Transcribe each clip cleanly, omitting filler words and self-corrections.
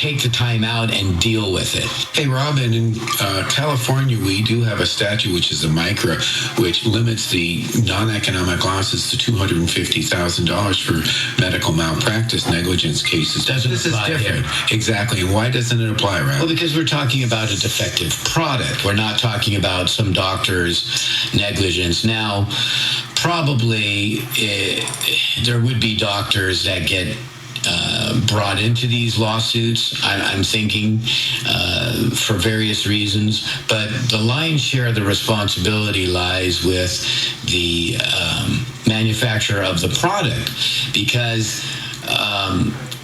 take the time out and deal with it. Hey, Robin, in California, we do have a statute, which is the MICRA, which limits the non-economic losses to $250,000 for medical malpractice negligence cases. This is different. Exactly. And why doesn't it apply, Rob? Well, because we're talking about a defective product. We're not talking about some doctor's negligence. Now, probably there would be doctors that get brought into these lawsuits, I'm thinking, for various reasons. But the lion's share of the responsibility lies with the manufacturer of the product, because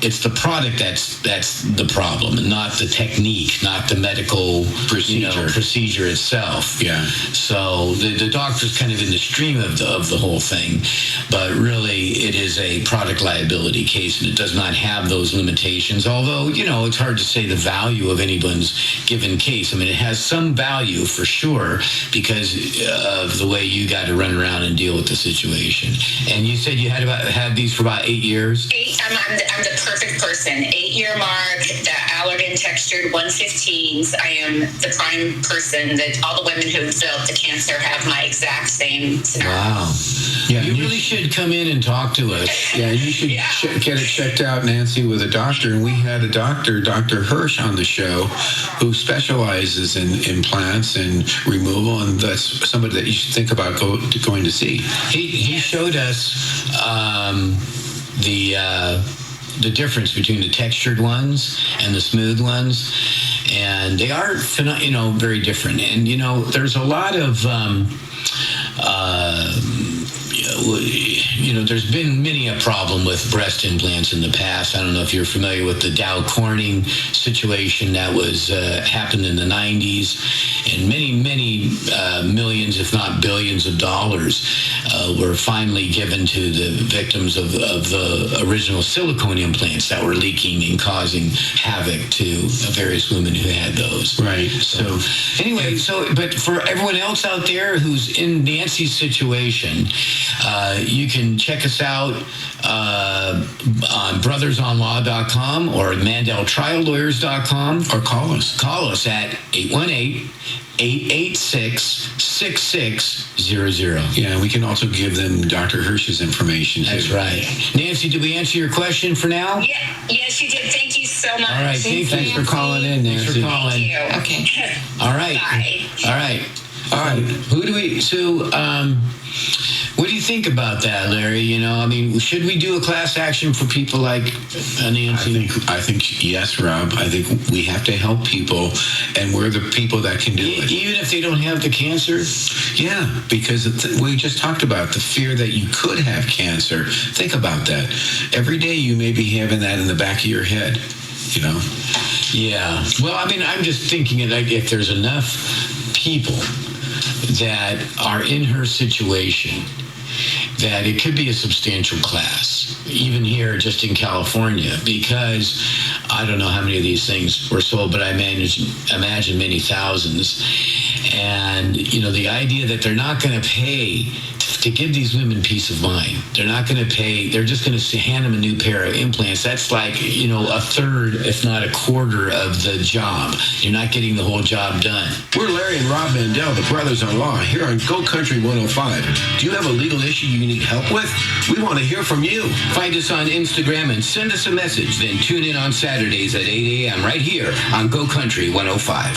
it's the product that's the problem, and not the technique, not the medical procedure itself. Yeah. So the doctor's kind of in the stream of the whole thing, but really it is a product liability case, and it does not have those limitations. Although, it's hard to say the value of anyone's given case. I mean, it has some value for sure because of the way you got to run around and deal with the situation. And you said you had these for about 8 years? I'm the perfect person. 8-year mark, the allergen textured 115s. I am the prime person that all the women who developed the cancer have my exact same scenario. Wow. Yeah, you really should come in and talk to us. Yeah, you should get it checked out, Nancy, with a doctor. And we had a doctor, Dr. Hirsch, on the show, who specializes in implants and removal, and that's somebody that you should think about going to see. He showed us the difference between the textured ones and the smooth ones, and they are very different. And there's a lot of there's been many a problem with breast implants in the past. I don't know if you're familiar with the Dow Corning situation that was happened in the 90s, and many millions, if not billions of dollars were finally given to the victims of the original silicone implants that were leaking and causing havoc to various women who had those. Right. So anyway, but for everyone else out there who's in Nancy's situation, you can check us out on brothersonlaw.com or mandeltriallawyers.com, or call us. Call us at 818-886-6600. Yeah, we can also give them Dr. Hirsch's information too. That's right. Nancy, did we answer your question for now? Yeah. Yes, you did. Thank you so much. All right. Thanks for calling in, Nancy. Thanks for calling. Okay. All right. Bye. All right. Who do we... So, what do you think about that, Larry? Should we do a class action for people like Nancy? I think yes, Rob. I think we have to help people, and we're the people that can do it. Even if they don't have the cancer? Yeah, because we just talked about the fear that you could have cancer. Think about that. Every day you may be having that in the back of your head, Yeah. Well, I'm just thinking if there's enough people that are in her situation, that it could be a substantial class, even here just in California, because I don't know how many of these things were sold, but I imagine many thousands. And, the idea that they're not going to pay to give these women peace of mind. They're not going to pay. They're just going to hand them a new pair of implants. That's like, a third, if not a quarter of the job. You're not getting the whole job done. We're Larry and Rob Mandel, the Brothers on Law, here on Go Country 105. Do you have a legal issue you need help with? We want to hear from you. Find us on Instagram and send us a message. Then tune in on Saturdays at 8 a.m. right here on Go Country 105.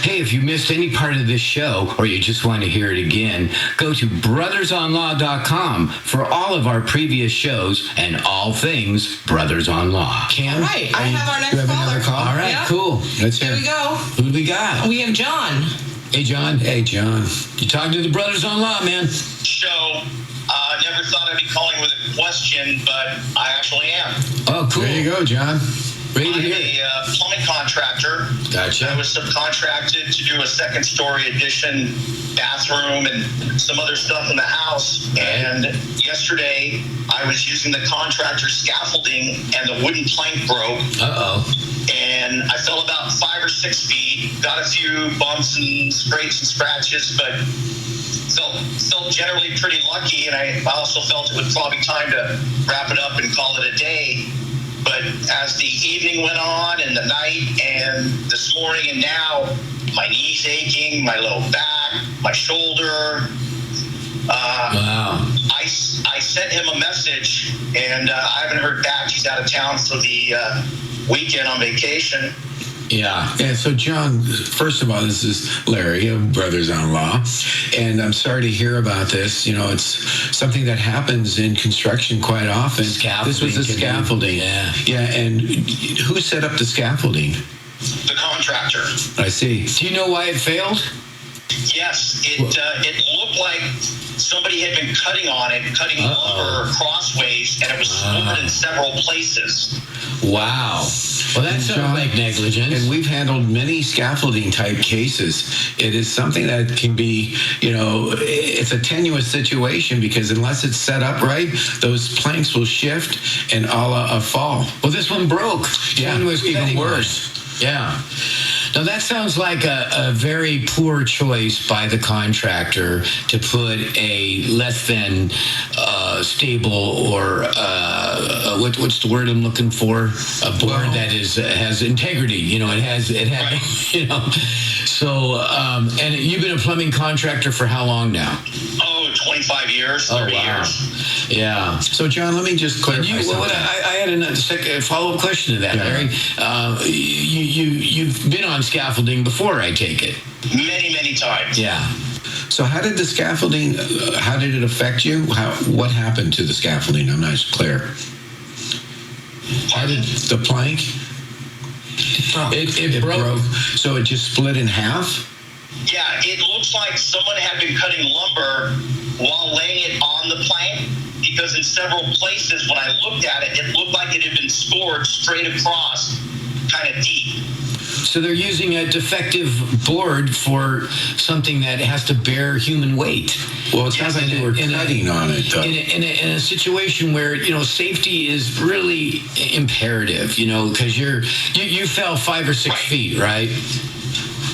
Hey, if you missed any part of this show or you just want to hear it again, go to brothersonlaw.com for all of our previous shows and all things Brothers on Law. Cam? All right, I have our next another call? All right, yep. Cool. Let's hear. Here we go. Who do we got? We have John. Hey, John. Hey, John. You talking to the Brothers on Law, man? Show. Never thought I'd be calling with a question, but I actually am. Oh, cool. There you go, John. Ready to I'm hear. a plumbing contractor. Gotcha. I was subcontracted to do a second-story addition, bathroom, and some other stuff in the house. And yesterday, I was using the contractor's scaffolding, and the wooden plank broke. Uh-oh. And I fell about 5 or 6 feet, got a few bumps and scrapes and scratches, but felt generally pretty lucky. And I also felt it was probably time to wrap it up and call it a day. But as the evening went on and the night and this morning and now, my knees aching, my low back, my shoulder. Wow. I sent him a message, and I haven't heard back. He's out of town for the weekend on vacation. Yeah. Yeah, so John, first of all, this is Larry of Brothers-in-Law, and I'm sorry to hear about this. You know, it's something that happens in construction quite often. This was the scaffolding. Yeah, and who set up the scaffolding? The contractor. I see. Do you know why it failed? Yes, it looked like somebody had been cutting on it, cutting lumber crossways, and it was splintered in several places. Wow. Well, that sounds like negligence. And we've handled many scaffolding type cases. It is something that can be, you know, it's a tenuous situation because unless it's set up right, those planks will shift and a fall. Well, this one broke. Yeah, One was even cutting worse. Yeah. Now, that sounds like a very poor choice by the contractor to put a less than stable or what's the word I'm looking for? A board that has integrity. You know, it has Right. you know. So, and you've been a plumbing contractor for how long now? 25 years, 30 years. Yeah. So, John, let me just clarify something. I had a follow-up question to that, Larry. You've been on scaffolding before, I take it. Many times. Yeah. So how did the scaffolding, how did it affect you? What happened to the scaffolding? I'm not clear. How did the plank? It broke. So it just split in half? Yeah, it looks like someone had been cutting lumber while laying it on the plank, because in several places when I looked at it, it looked like it had been scored straight across, kind of deep. So they're using a defective board for something that has to bear human weight. Well, it sounds like they were cutting on it, though. In a situation where, you know, safety is really imperative, you know, because you fell 5 or 6 feet, right?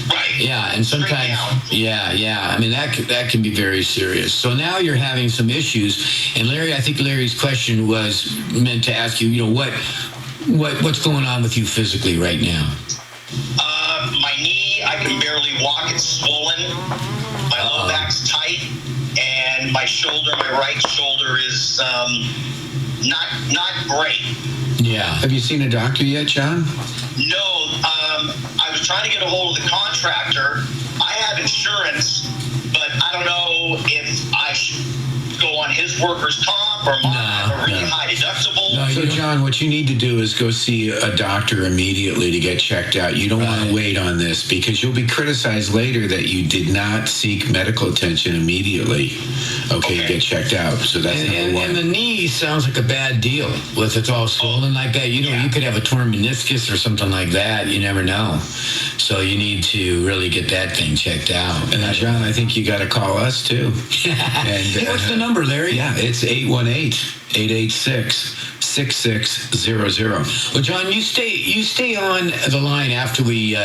Right. Yeah, and sometimes, I mean, that can be very serious. So now you're having some issues, and Larry, I think Larry's question was meant to ask you, you know, what's going on with you physically right now? My knee, I can barely walk. It's swollen. My low back's tight, and my shoulder, my right shoulder, is not great. Yeah. Have you seen a doctor yet, John? No, I was trying to get a hold of the contractor. I have insurance, but I don't know if I should go on his workers' comp or mine. I have a really high deductible. So, John, what you need to do is go see a doctor immediately to get checked out. You don't want to wait on this because you'll be criticized later that you did not seek medical attention immediately. Okay. Get checked out. So that's number one. And the knee sounds like a bad deal. If it's all swollen like that, you know, you could have a torn meniscus or something like that. You never know. So you need to really get that thing checked out. And then, John, I think you got to call us too. Hey, what's the number, Larry? Yeah, it's 818-886-6600. Well, John, you stay on the line after we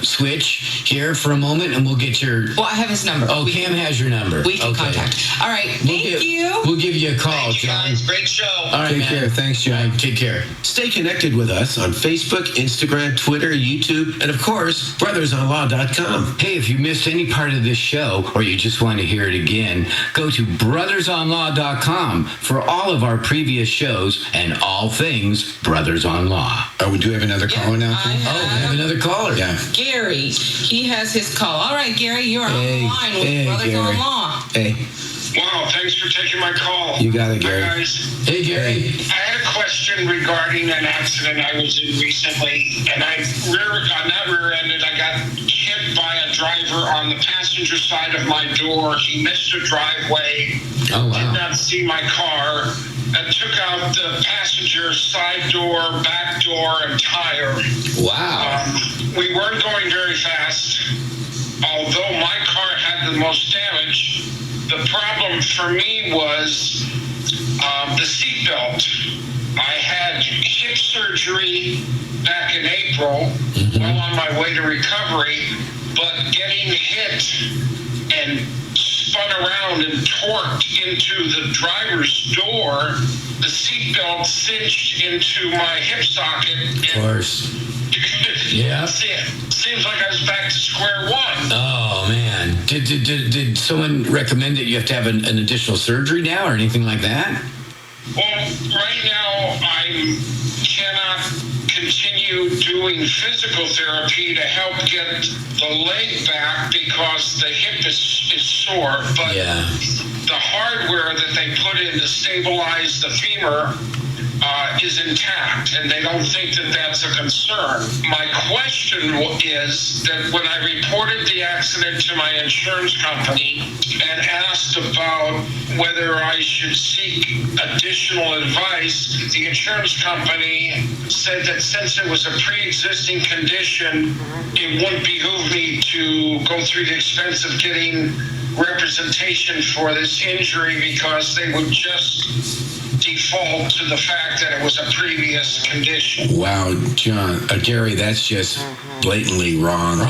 switch here for a moment, and we'll get your. Well, I have his number. Oh, Cam has your number. We can contact. All right. Thank you. We'll give you a call, Thank you, John. guys. Great show. All right, Take care. Thanks, John. Take care. Stay connected with us on Facebook, Instagram, Twitter, YouTube, and of course, brothersonlaw.com. Hey, if you missed any part of this show or you just want to hear it again, go to brothersonlaw.com for all of our previous shows and all things Brothers on Law. Oh, we do have another caller now? I We have another caller. Yeah. Gary. He has his call. All right, Gary, you're on the line with Brothers Gary. on Law. Hey, Wow, thanks for taking my call. you got it, Hi, Gary. guys. Hey, Gary. I had a question regarding an accident I was in recently, and on that rear-ended, I got hit by a driver on the passenger side of my door. He missed a driveway, Oh, did wow. not see my car, and took out the passenger side door, back door, and tire. Wow. We weren't going very fast. Although my car had the most damage, the problem for me was the seatbelt. I had hip surgery back in April, well on my way to recovery, but getting hit and spun around and torqued into the driver's door the seatbelt cinched into my hip socket. Of course. Yeah. Seems like I was back to square one. Oh, man. Did someone recommend that you have to have an additional surgery now or anything like that? Well, right now I cannot continue doing physical therapy to help get the leg back because the hip is sore. But the hardware that they put in to stabilize the femur is intact, and they don't think that that's a concern. My question is that when I reported the accident to my insurance company and asked about whether I should seek additional advice, the insurance company said that since it was a pre-existing condition, it wouldn't behoove me to go through the expense of getting representation for this injury because they would just default to the fact that it was a previous condition. Wow, John, Gary, that's just blatantly wrong.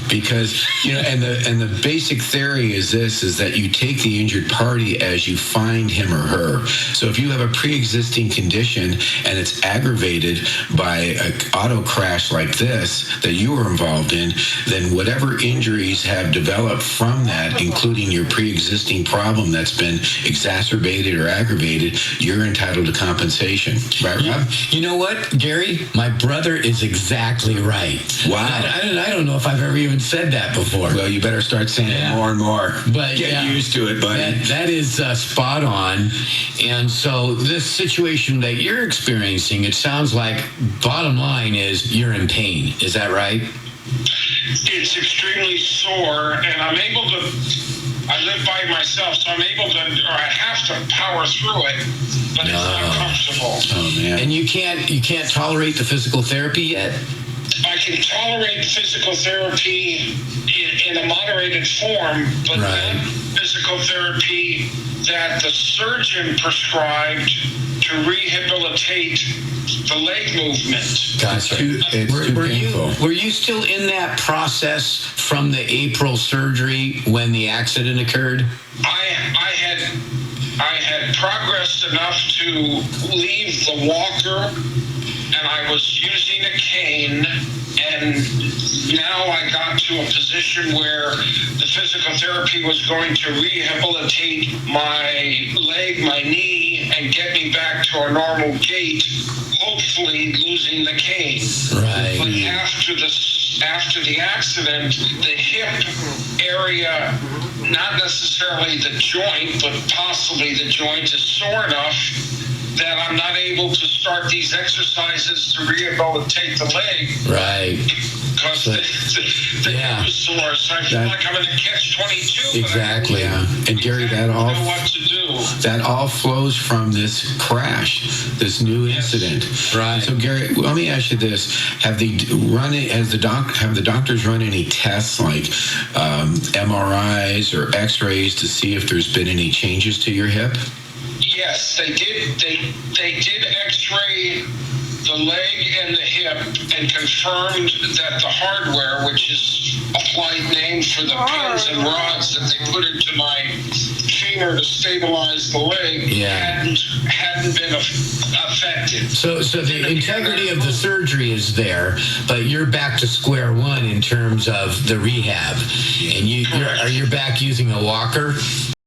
Because, and the basic theory is this, is that you take the injured party as you find him or her. So if you have a pre-existing condition and it's aggravated by an auto crash like this that you were involved in, then whatever injuries have developed from that, including your pre-existing problem that's been exacerbated or aggravated, you're entitled to compensation. Right, Rob? You know what, Gary? My brother is exactly right. Wow. I don't know if I've ever even said that before. Well, you better start saying it more and more. But get used to it, buddy. That is spot on. And so this situation that you're experiencing, it sounds like bottom line is you're in pain. Is that right? It's extremely sore, and I live by myself, so I'm able to, or I have to power through it, but it's not comfortable. Oh, man. And you can't tolerate the physical therapy yet? I can tolerate physical therapy in a moderated form, but that physical therapy that the surgeon prescribed to rehabilitate the leg movement. Gotcha. Were you still in that process from the April surgery when the accident occurred? I had progressed enough to leave the walker, and I was using a cane, and now I got to a position where the physical therapy was going to rehabilitate my leg, my knee, and get me back to a normal gait, hopefully losing the cane. Right. But after the accident, the hip area, not necessarily the joint, but possibly the joint, is sore enough that I'm not able to start these exercises to rehabilitate the leg. Right. Because the hip is sore, so I feel like I'm in a catch-22. Exactly. And Gary, I don't know what to do. That all flows from this crash, this new incident. Right. So Gary, let me ask you this: have the doctors run any tests like MRIs or X-rays to see if there's been any changes to your hip? Yes, they did. They did X-ray the leg and the hip and confirmed that the hardware, which is a polite name for the pins and rods that they put into my femur to stabilize the leg, hadn't been affected. So the integrity of the surgery is there, but you're back to square one in terms of the rehab. And are you back using a walker?